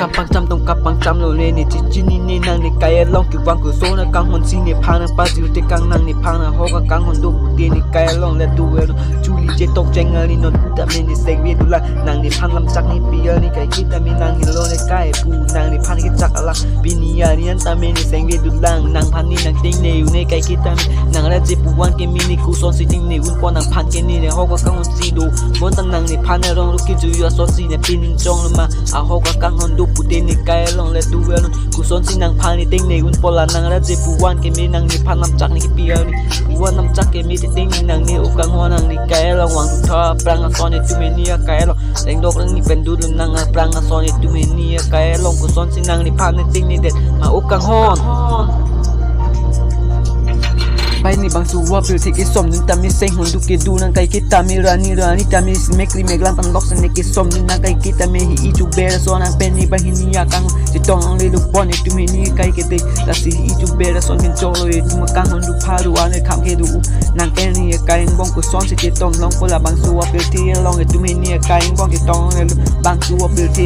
กับปังจำต้องกับปังจำเราเลยนี่จิจินี่นี่นางนี่ไกลลองกี่วังกูโซนะกังหอนซีนี่พังนะป้าจิวเตกังนางนี่พังนะฮอกกังหอนดูกูเตียนี่ไกลลองและดูเอลจูลีเจตกใจงานี่นนแต่ไม่นี่เซกเวดูละนางนี่พังลำจักนี่ปีนี่ไกลคิดแต่มีนางฮิโร่ในใกล้ปูนางนี่พันกิจักอะไรปีนี้นี่อันตาไม่นี่เซกเวดูล่างนางพันนี่นางติ้งนี่อยู่ในไกลคิดแต่นางและเจ็บปวดเกมีนี่กูสอนสิติ้งนี่วุ่นปอนนางพันเกนี่เนี่ยฮอกกังหอนซีดูบนตั้งนางนี่พันในรองลูกกิจูอยู่สอนซีเนี่ยปีนจงลงมาอาฮอกกังหอนดูกูเตียนี่ไกลลองและดูเอลกูสอนสินางพันนี่ติ้งนี่วุ่นปอนละนางและเจ็บปวดเกมีนางนี่พันลำจักนี่ปีนี่ว่าน้ำจักเกมีติ้งนี่นางนี่อุกังหัวนางนี่ไกลลองวางทุกท่าปรางสอนนี่จุเมนี่ไกลลองแรงดอกนี่เป็นดูดนางปรางสอนนี่จุเมนี่ไกลลองกูสอนสินางนี่พันนี่ติ้งนี่เด็ดมาอุกังหัวไปนี่บางส่วนเปลี่ยนที่กิสมนึงแต่ไม่เซ็งหุ่นดูกิดูนังไก่กิตามีรานี่แต่ไม่สเมกลีเมกลันตันล็อกสันนี่กิสมนึงนังไก่กิตามีฮีจูเบร์สอนนังเป็นนี่บางหินยากังจิตตองเลยลูกบอลนี่จุเมนี่ไก่กิเตแต่สิฮีจูเบร์สอนเป็นโจโลยจุมากังหุ่นดูพาดูอันนี้คำแค่ดูนังเป็นนี่ไก่บ้องกูสอนสิจิตตองลองคนละบางส่วนเปลี่ยนที่ลองจุเมนี่ไก่บ้องจิตตองเลยบางส่วนเปลี่ยนที่